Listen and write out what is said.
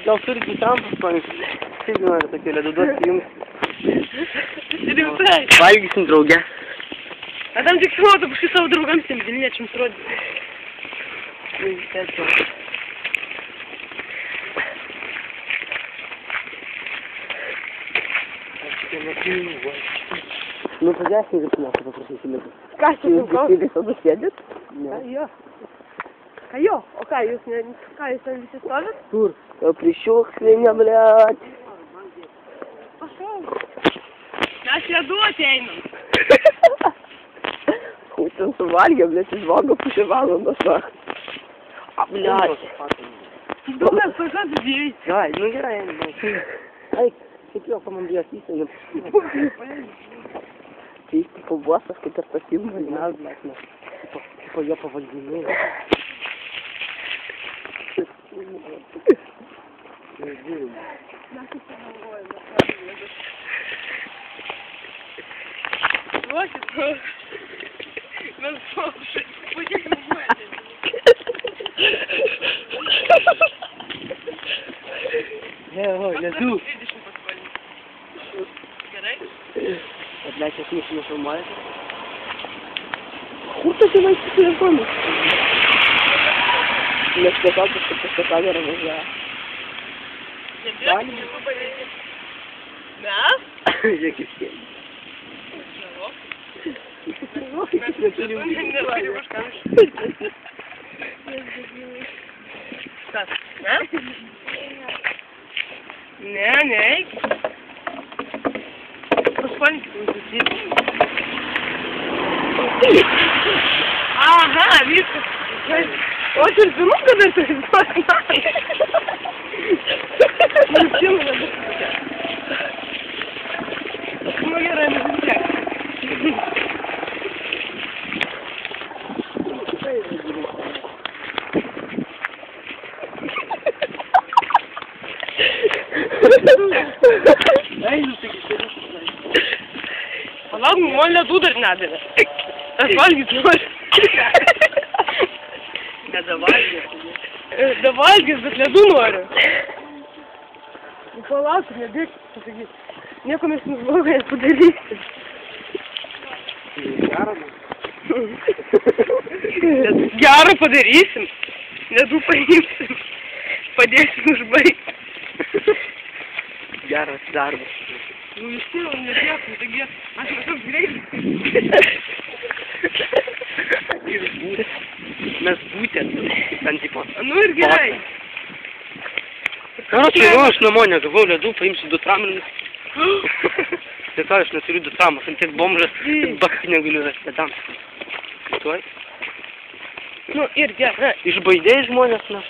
gal turi trampas skonis. Kaip nori tokių ledų duoti jums. Rimtai. Valgysim drauge. A tam tik simotų paskui savo draugams tiem Vilniečiams rodyti. Nu, padėsim ir mes paprašysim ledų. Ką čia Jūs visada sėdit? Ne. Jo, o ką jūs ten visi stovit? Kur? Jau prišiukšlinė, blėt. Prašau. Mes ledoti einam. Ten suvalgė, blėt, išvalgo pusę valandos. A, blėt. Duomet pažadu dėjai. Gai, nu gerai. Eik, kaip jo komandijos įsėgim. Tai kalbuosas, kaip ir tas filmas, mes tipo jo pavaldiniai. Duokit, mes puikiai filmuojate. Ledų. Gerai? Atlečias mūsų nefilmuojate. Kur tas yra įstis telefonas? Nes tiesiog kažkaip tą kamerą važiuoja. Galim? Mes? Žiūrėkit, sėdi. Mes neturim kažkam iš. Kas? Ne? Ne, neik. Paskolinkit mums susėdį. Aha, viskas. O aš ir žinau, kad aš turiu pasakyti. Nu gerai, nesitiek. Palauk, man ledų dar nedavė. Aš valgyt noriu. Nedavalgės. Davalgės, bet ledų noriu. Palauk, nebėk, pasakyt. Nieko mes blogai nepadarysim. Gerą padarysim. Ledų paimsim. Padėsim užbaigti. Geras darbas. Nu visi jau nebėgsim, taigi aš maždaug greitai. Mes būtent, ten tipo. Nu ir gerai. Karočiui, aš namo negavau ledų, paimsiu 2 tramelius. Tai ką, aš neturiu 2 tramus, ant tiek bomžas, bach negaliu rasti ledams. Tuoj. Nu ir gerai. Išbaidėjai žmonės, mes.